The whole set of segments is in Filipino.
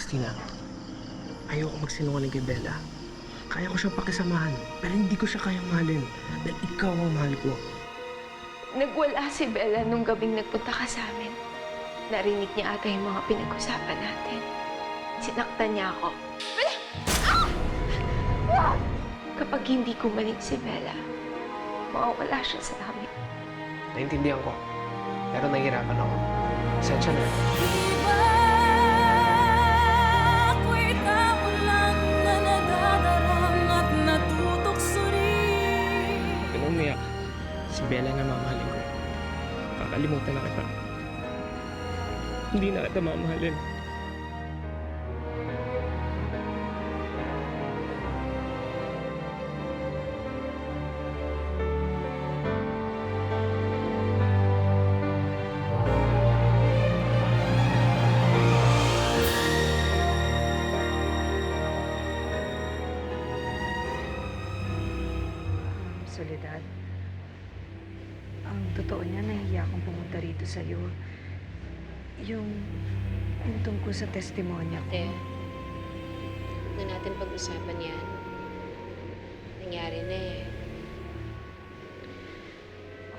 Christina, ayoko magsinungaling kay Bella. Kaya ko siyang pakisamahan, pero hindi ko siya kayang mahalin dahil ikaw ang mahal ko. Nagwala si Bella nung gabing nagpunta ka sa amin. Narinig niya ata yung mga pinag-usapan natin. Sinaktan niya ako. Bella! Ah! Ah! Kapag hindi gumaling si Bella, mawawala siya sa amin. Naintindihan ko, pero nahihirapan ako. Pasensya na. Ako'y tao lang na nadadarang at natutukso rin. Huwag ka na umiyak. Si Bella na mamahalin ko. Kakalimutan na kita. Hindi na kita mamahalin. Soledad, ang totoo niya, nahihiya akong pumunta rito sa'yo. Yung tungkol sa testimonya ko. Ate, huwag na natin pag-usapan yan. Nangyari na eh.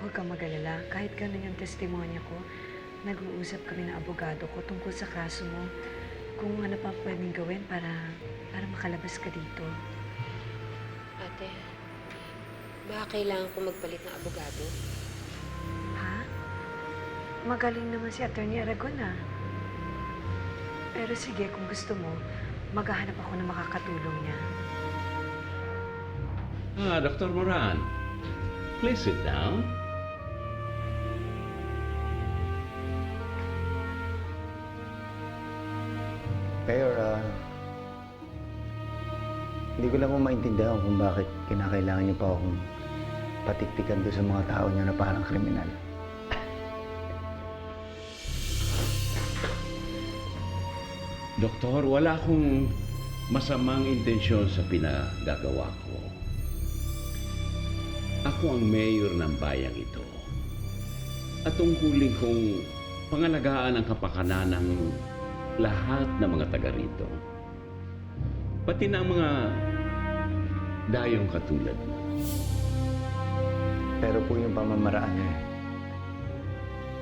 Huwag kang mag-alala. Kahit gano'n yung testimonya ko, nag-uusap kami ng abogado ko tungkol sa kaso mo. Kung ano pa pwedeng gawin para makalabas ka dito. Ate, baka kailangan ko magpalit ng abogado? Ha? Magaling naman si Attorney Aragon, ah. Pero sige, kung gusto mo, maghahanap ako ng makakatulong niya. Dr. Moran, please sit down. Mayor, hindi ko lang maintindihan kung bakit kinakailangan niyo pa akong patiktikan doon sa mga tao niyo na parang kriminal. Doktor, wala akong masamang intensyon sa pinagagawa ko. Ako ang mayor ng bayang ito. At tungkulin kong pangalagaan ang kapakanan ng lahat ng mga taga rito. Pati na ang mga dayong katulad mo. Pero po yung pamamaraan niya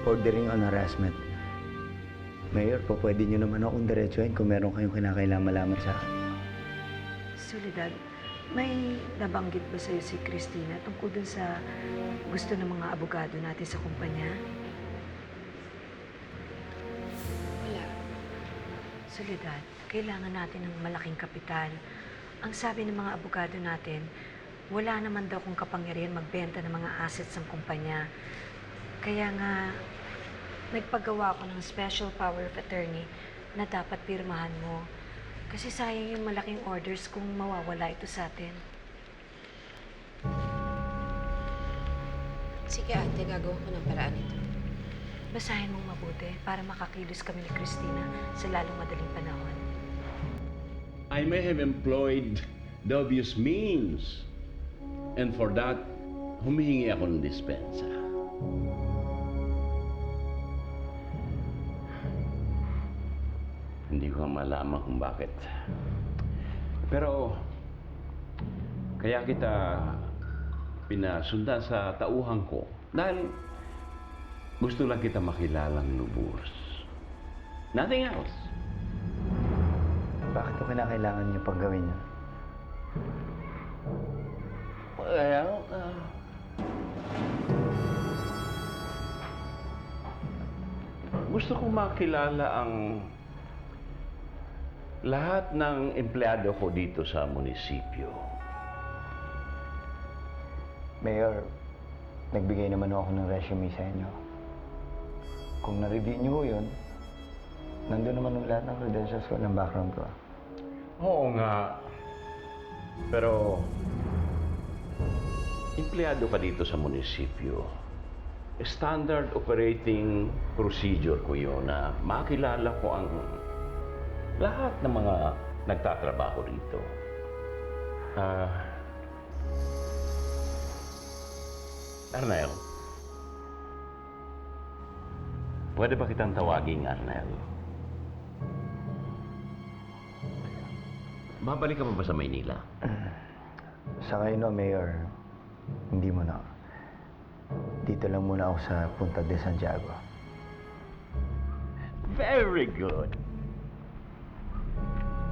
bordering on harassment. Mayor, po pwede niyo naman akong diretsuhin kung meron kayong kinakailangan malaman sa akin. Soledad, may nabanggit ba sa'yo si Christina tungkol dun sa gusto ng mga abogado natin sa kumpanya? Wala. Soledad, kailangan natin ng malaking kapital. Ang sabi ng mga abogado natin, wala naman daw kung kapangyarihan magbenta ng mga assets ng kumpanya. Kaya nga, nagpagawa ko ng special power of attorney na dapat pirmahan mo. Kasi sayang yung malaking orders kung mawawala ito sa atin. Sige ate, gagawa ko ng paraan ito. Basahin mong mabuti para makakilos kami ni Christina sa lalong madaling panahon. I may have employed dubious means. And for that, humihingi ako ng dispensa. Hindi ko malaman kung bakit. Pero, kaya kita pinasundan sa tauhan ko dahil gusto lang kita makilalang lubos. Nothing else. Bakit ko kinakailangan niyo pang gawin yun? Well, gusto kong makilala ang lahat ng empleyado ko dito sa munisipyo. Mayor, nagbigay naman ako ng resume sa inyo. Kung na-review niyo yun, nandun naman yung lahat ng credentials ko ng background ko. Oo nga. Pero, empleyado ka dito sa munisipyo. Standard operating procedure ko yun na makilala ko ang lahat ng mga nagtatrabaho rito. Arnel, pwede ba kitang tawaging Arnel? Babalik ka pa ba sa Maynila? Sa ngayon, no, Mayor, hindi mo na. Dito lang muna ako sa Punta de Santiago. Very good.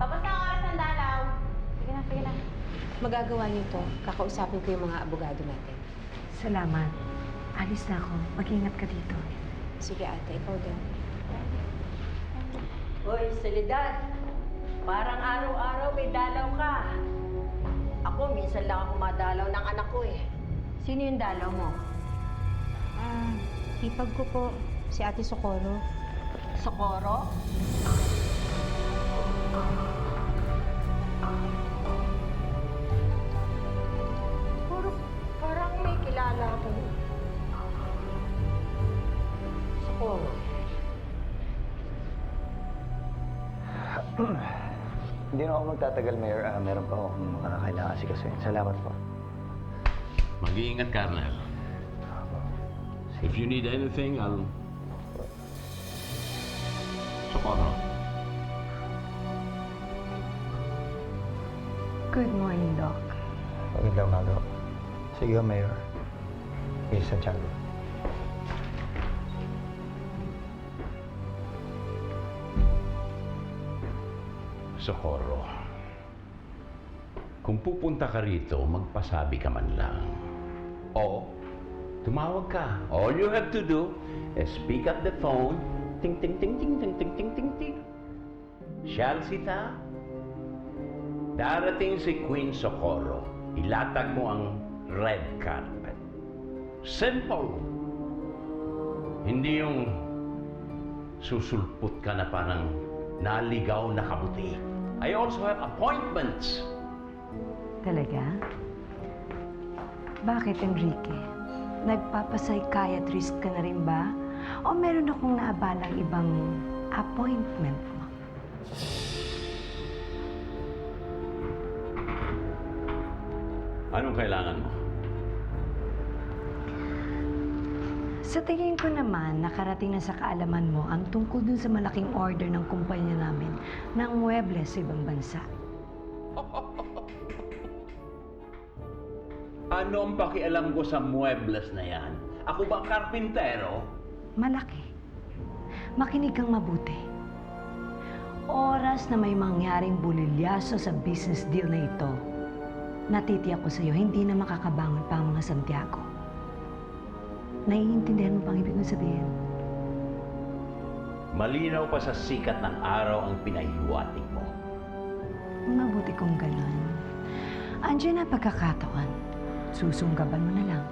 Tapos na ang oras ng dalaw. Sige na, sige na. Magagawa niyo to. Kakausapin ko yung mga abogado natin. Salamat. Alis na ako. Mag-ingat ka dito. Sige ate, ikaw din. Hoy, Soledad. Parang araw-araw may dalaw ka. Ako, minsan lang ako madalaw ng anak ko eh. Sino yung dalaw mo? Hipag ko po, si Ate Socorro. Socorro? Parang may kilala ako. Socorro. Hindi na ako magtatagal, Mayor. Meron pa akong mga kailangan sikasuhin. Salamat po. Mag-iingat, Colonel. If you need anything, I'll... Socorro. Good morning, Doc. Magandang umaga po. Sige, Mayor. Okay, Santiago. Socorro. Kung pupunta ka rito, magpasabi ka man lang. O, tumawag ka. All you have to do is pick up the phone. Ting, ting, ting, ting, ting, ting, ting, ting, ting. Shalsita, darating si Queen Socorro. Ilatag mo ang red carpet. Simple. Hindi yung susulput ka na parang naligaw na kabuti. I also have appointments. Talaga? Bakit, Enrique? Nagpapapsychiatrist ka na rin ba? O meron akong naabalang ibang appointment mo? Anong kailangan mo? Sa tingin ko naman, nakarating na sa kaalaman mo ang tungkol dun sa malaking order ng kumpanya namin ng muebles sa ibang bansa. Ano ang pakialam ko sa muebles na yan? Ako ba karpintero? Malaki. Makinig kang mabuti. Oras na may mangyaring bulilyaso sa business deal na ito, natitiyak ko sa'yo, hindi na makakabangon pa ang mga Santiago. Naiintindihan mo pang ibig kong sabihin? Malinaw pa sa sikat ng araw ang pinahiwatig mo. Mabuti kung ganun. Andiyan na pagkakataon. Susunggaban mo na lang.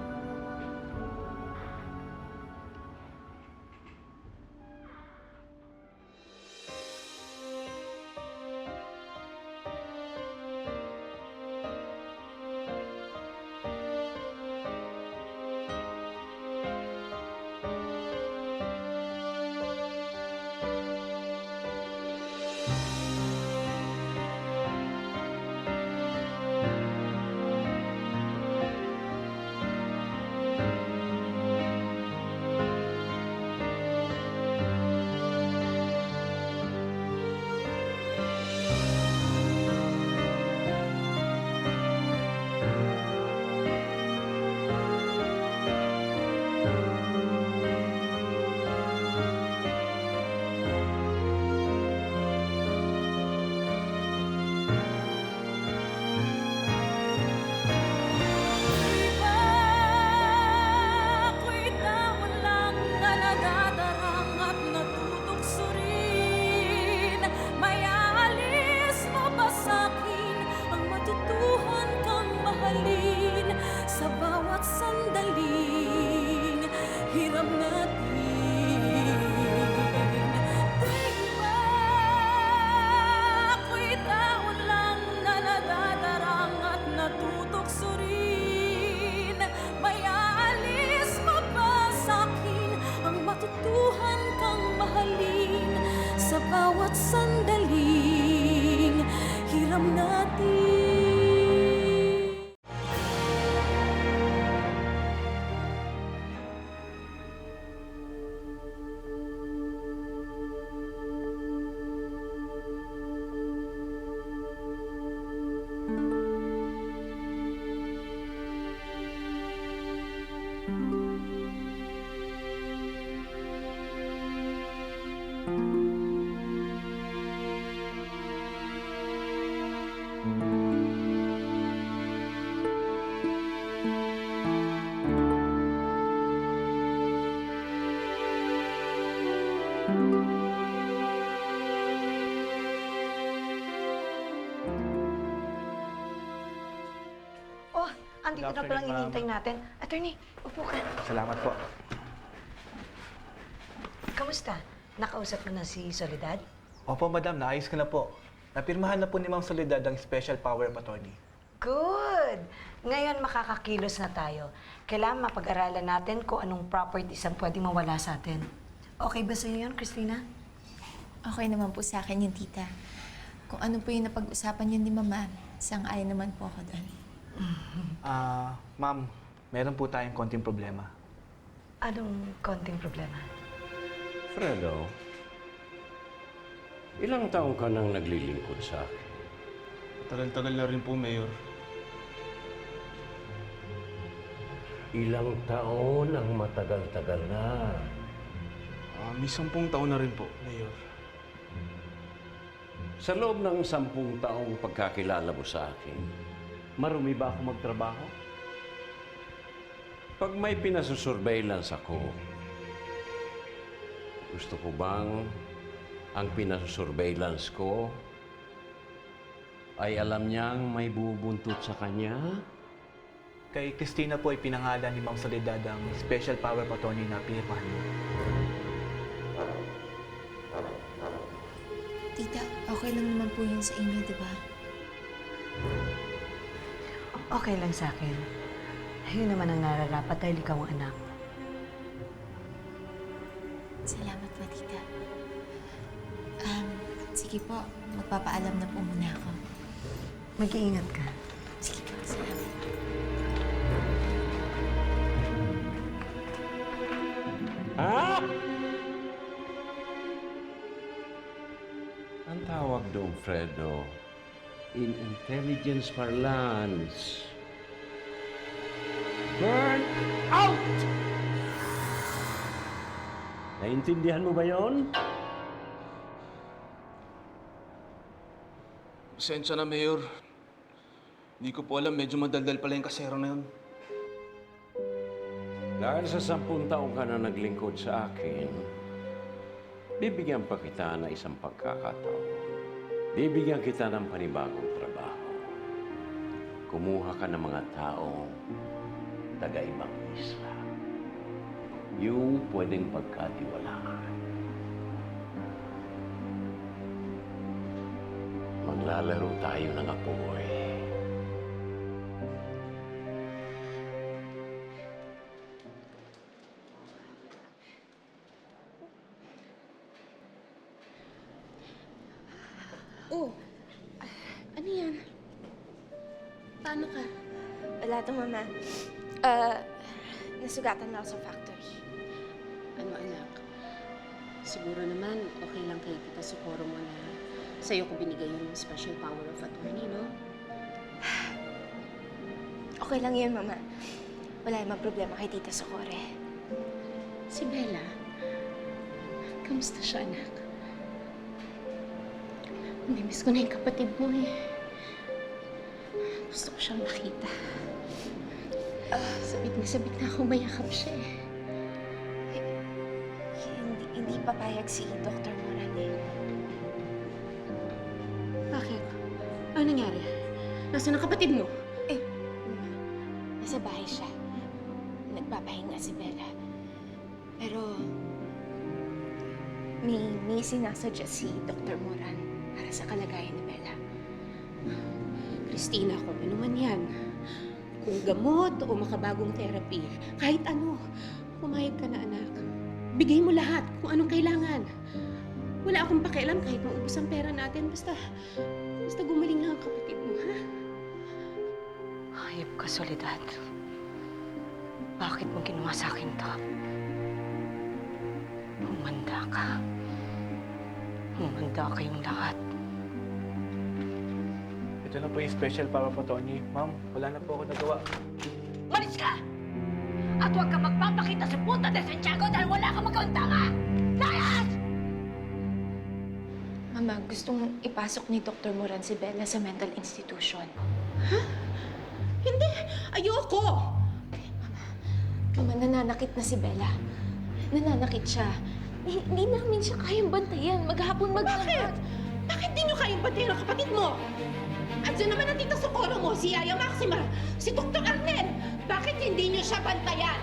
andito na palang inintay natin. Attorney, upo ka. Salamat po. Kamusta? Nakausap mo na si Soledad? Opo, madam. Naayos ko na po. Napirmahan na po ni Ma'am Soledad ang Special Power of Attorney. Good! Ngayon makakakilos na tayo. Kailangan mapag-aralan natin kung anong properties ang pwedeng mawala sa atin. Okay ba sa'yo yun, Christina? Okay naman po sa akin yun, tita. Kung ano po yung napag-usapan yun ni Mama, sang-ayon naman po ako doon. Ma'am, meron po tayong konting problema. Anong konting problema? Fredo, ilang taong ka nang naglilingkod sa akin? Tagal-tagal na rin po, Mayor. Ilang taon ang matagal-tagal na. May 10 taon na rin po, Mayor. Sa loob ng 10 taong pagkakilala mo sa akin, marumi ba ako magtrabaho? Pag may pinasusurveillance ako, gusto ko bang ang pinasusurveillance ko ay alam niyang may bubuntot sa kanya? Kay Christina po ay pinangalan ni Ma'am Soledad ang Special Power of Attorney na pinirmahan niyo. Tita, okay lang naman po yun sa inyo, di ba? Okay lang sa akin. Yun naman ang nararapat dahil ikaw ang anak. Salamat po, tita. Sige po, magpapaalam na po muna ako. Mag-iingat ka. Sige po, salamat. Ha? Ang tawag doon, Fredo, in intelligence parlance, burn out! Naintindihan mo ba yon? Pasensya na, Mayor. Hindi ko po alam, medyo madaldal pala yung kasero na yun. Dahil sa 10 taong ka na naglingkod sa akin, bibigyan pa kita ng isang pagkakataon. Bibigyan kita ng panibagong trabaho. Kumuha ka ng mga taong taga-ibang isla. Yung pwedeng pagkatiwalaan. Maglalaro tayo ng apoy. Oh, ano yan? Paano ka? Wala to, Mama. Nasugatan na ako sa factory. Ano, anak? Siguro naman, okay lang kaya kita Socorro mo na sa'yo ko binigay yung Special Power of Attorney, no? Okay lang yun, Mama. Wala namang problema kay Tita Socorro. Si Bella, kamusta siya, anak? Namimiss ko na yung kapatid mo, eh. Gusto ko siyang makita. Sabit na ako mayakap siya, eh. Hindi papayag si Dr. Moran, eh. Bakit? Ano nangyari? Nasaan ang kapatid mo? Nasa bahay siya. Nagpapahinga si Bella. Pero may sinasadya si Dr. Moran para sa kalagayan ni Bella. Christina, kung ano man yan. Kung gamot o makabagong therapy, kahit ano, pumayag ka na, anak. Bigay mo lahat kung anong kailangan. Wala akong pakialam kahit maubos ang pera natin. Basta gumaling lang ang kapatid mo, ha? Hayop ka, Soledad. Bakit mo ginawa sa akin to? Humanda ka. Humanda kayong lahat. Ito na po yung Special Power of Attorney. Ma'am, wala na po ako nagawa. Malis ka! At huwag ka magpapakita sa Punta de Santiago dahil wala kang magawang tanga! Layas! Mama, gustong ipasok ni Dr. Moran si Bella sa mental institution. Hindi! Ayoko! Mama, nananakit na si Bella. Nananakit siya. Hindi namin siya kayang bantayan. Maghapon, Bakit? Bakit di nyo kayang bantayan ang kapatid mo? Andiyan naman ang tita Socorro mo, si Yaya Maxima, si Dr. Arnel. Bakit hindi niyo siya bantayan?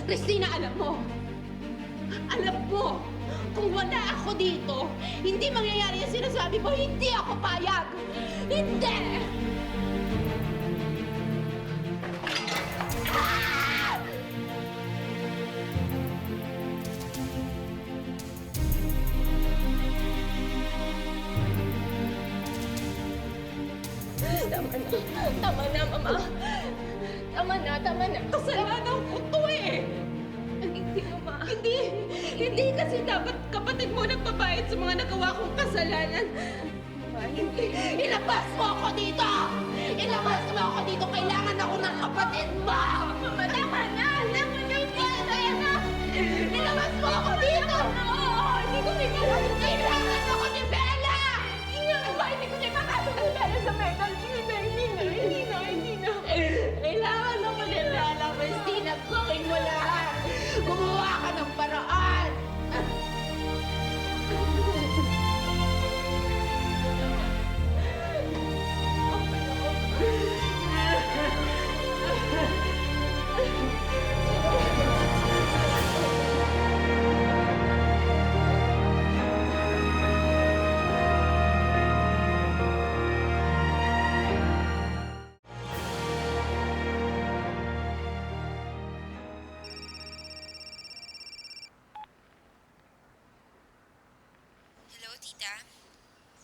Christina, alam mo, kung wala ako dito, hindi mangyayari yung sinasabi mo, hindi ako payag! Hindi! Tama na, Mama. Tama na. Kasalanan ko to eh! Hindi, Mama. Hindi kasi dapat kapatid mo nagbabayad sa mga nagawa kong kasalanan. Mama, hindi. Ilabas mo ako dito! Ilabas mo ako dito! Kailangan ako ng kapatid mo! Mama, tama na. Hindi na. Ilabas mo ako dito! Hindi ko may papasok. Kailangan ako ni Bella! Hindi ko niya papasok si Bella sa mental. Hindi na. Kailangan ako ni Bella, Christina. Gawin mo lahat! Gumawa ka ng paraan! Hello, tita.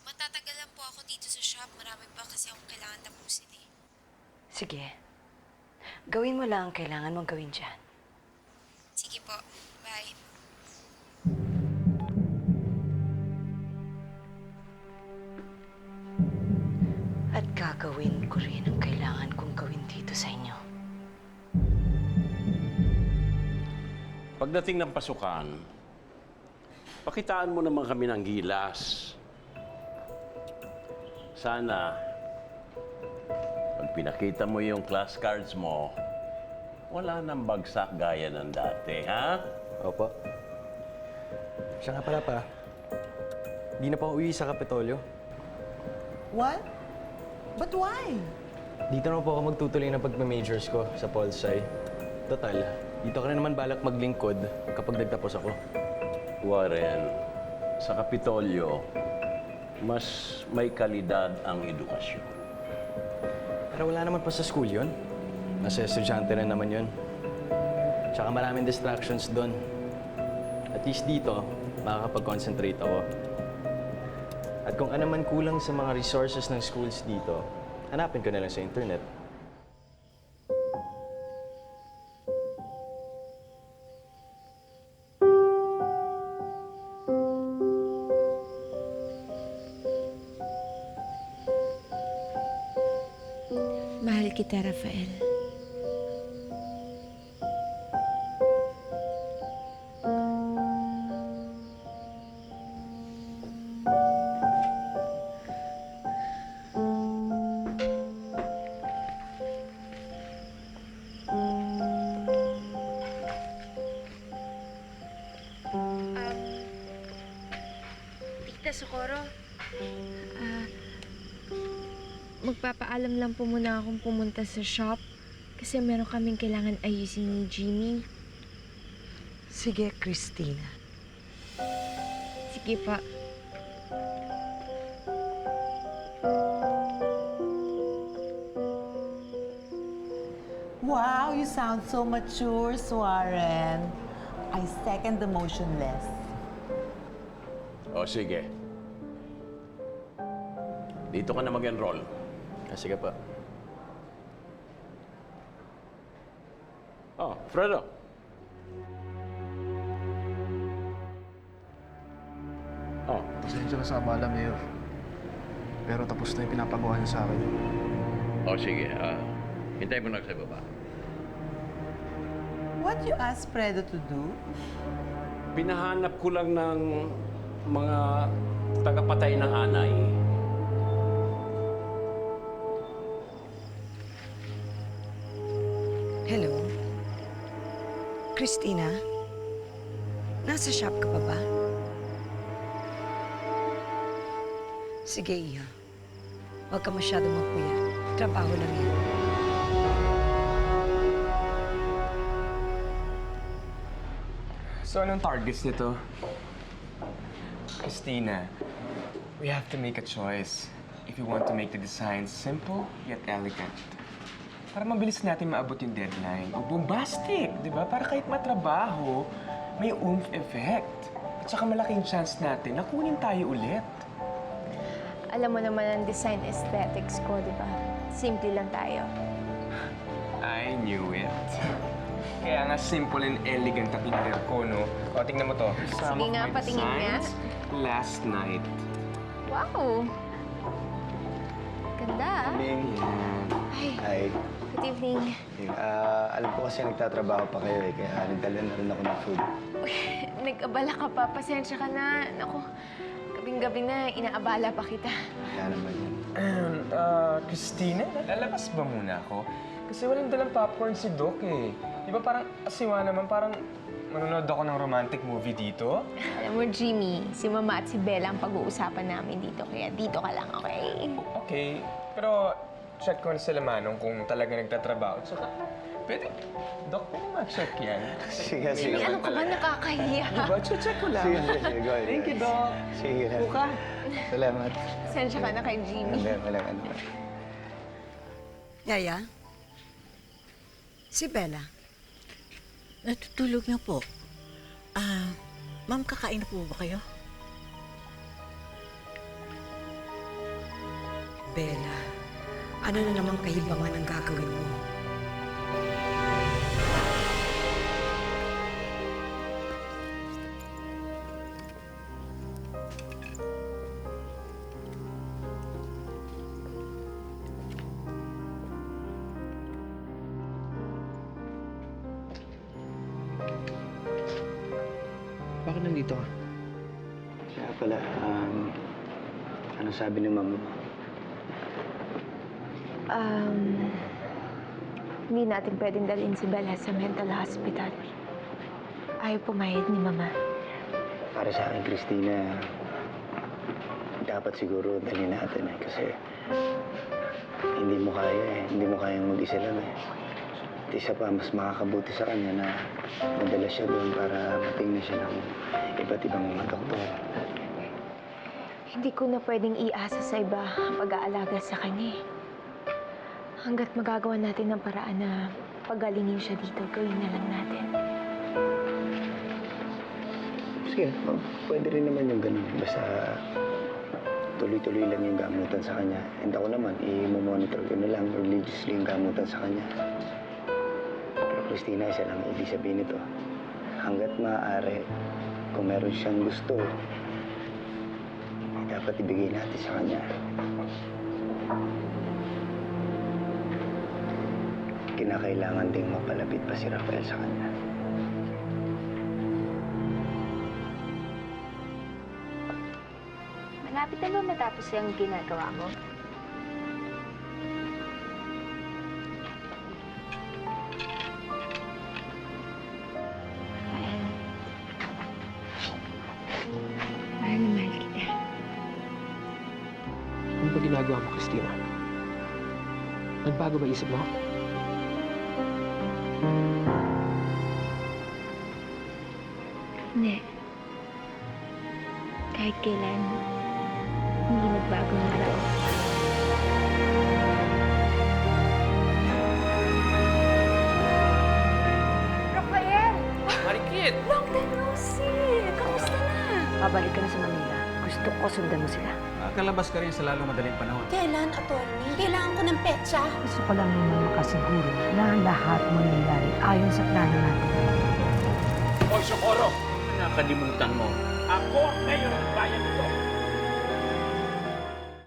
Matatagal lang po ako dito sa shop. Marami pa kasi akong kailangan tapusin eh. Sige. Gawin mo lang ang kailangan mong gawin dyan. Sige po. Bye. At gagawin ko rin ang kailangan kong gawin dito sa inyo. Pagdating ng pasukan, pakitaan mo naman kami ng gilas. Sana, pag pinakita mo yung class cards mo, wala nang bagsak gaya ng dati, ha? Opo. Siya nga pala pa. Hindi na pa uwi sa Kapitolyo. What? But why? Dito na po ako magtutuloy ng pagme-majors ko sa Pol Sci. Total, dito ka na naman balak maglingkod kapag nagtapos ako. Warren, sa Kapitolyo, mas may kalidad ang edukasyon. Pero wala naman pa sa school yun. Nasa estudyante rin naman yun. Tsaka maraming distractions doon. At least dito, makakapag-concentrate ako. At kung ano man kulang sa mga resources ng schools dito, hanapin ko na lang sa internet. Mahal kita, Rafael. Tita Socorro, Magpapaalam lang po muna akong pumunta sa shop kasi meron kaming kailangan ayusin ni Jimmy. Sige, Christina. Sige pa. Wow, you sound so mature, Warren. I second the motionless. O sige. Dito ka na mag-enroll. Sige pa. Oh, Fredo. Oh, Pasensya na sa abala, Mayor. Pero tapos na yung pinapagawa niyo sa akin. o sige. Hintay mo na sa baba. What you ask Fredo to do? Pinahanap ko lang ng mga tagapatay ng anay. Hello? Christina? Nasa shop ka pa ba? Sige, Iha. Huwag ka masyadong magpuyat. Trabaho lang yan. So, anong targets nito? Christina, we have to make a choice if we want to make the design simple yet elegant. Para mabilis natin maabot yung deadline. O bombastic, di ba? Para kahit matrabaho, may oomph effect. At saka malaking chance natin na kunin tayo ulit. Alam mo naman ang design aesthetics ko, di ba? Simple lang tayo. I knew it. Kaya nga simple and elegant ang in-rare ko, no? O, tingnan mo to. Some Sige of nga, my patingin nga. designs last night. Wow! Ganda. Evening. Ay, Hi. good evening. Alam ko kasi nagtatrabaho pa kayo kaya nagdala na rin ako ng food. Nag-abala ka pa. Pasensya ka na. Naku, gabing-gabi na, inaabala pa kita. Kaya naman yan. Christina, lalabas ba muna ako? Kasi walang dalang popcorn si Doc eh. Di ba parang asiwa naman, parang manonood ako ng romantic movie dito? Alam mo, Jimmy, si Mama at si Bella ang pag-uusapan namin dito. Kaya dito ka lang, okay? Okay, pero check ko na sila Manong kung talaga nagtatrabaho. Tsaka, pwede, Doc, pwede ma-check yan. Sige, Jimmy, ano ka ba? Nakakahiya. Diba? Check ko lang. Sige, sige, go ahead. Thank you, Doc. Sige. Buka. Salamat. Pasensya ka na kay Jimmy. Walang ano. Yaya? Si Bella? Natutulog na po. Ma'am, kakain na po ba kayo? Bella, ano na namang kahibangan ang gagawin mo? Bakit nandito ka? Siya pala, ano sabi ni mama mo? Hindi natin pwedeng dalhin si Bella sa mental hospital. Ayaw pumayag ni Mama. Para sa akin, Christina, dapat siguro dali natin kasi hindi mo kaya Hindi mo kayang mag-isa lang At isa pa, mas makakabuti sa kanya na madala siya doon para matingnan siya ng iba't ibang mga doktor. Hindi ko na pwedeng iasa sa iba ang pag-aalaga sa kanya. Hanggat magagawa natin ng paraan na pagalingin siya dito, gawin na lang natin. Sige, pwede rin naman yung ganun. Basta tuloy-tuloy lang yung gamutan sa kanya. And ako naman, i-monitor ko na lang religiously yung gamutan sa kanya. Pero Christina, isa lang ang ibig sabihin nito. Hanggat maaari, kung meron siyang gusto, dapat ibigay natin sa kanya. Kinakailangan ding mapalapit pa si Rafael sa kanya. Malapit na ba matapos yung ginagawa mo? Mahal na mahal kita. Ano ba ginagawa mo, Christina? Nagbago ba isip mo? Hindi. Kahit kailan, hindi nagbago ng loob. Rafael! Marikit! Long time no see! Kamusta na? Babalik ka na sa Manila. Gusto ko sundan mo sila. Kalabas ka rin sa lalong madaling panahon. Kailan, attorney? Kailangan ko ng petsa. Gusto ko lang naman makasiguro na lahat mangyayari ayon sa plano natin. Hoy, Socorro! Nakalimutan mo. Ako ngayon ang bayan ito.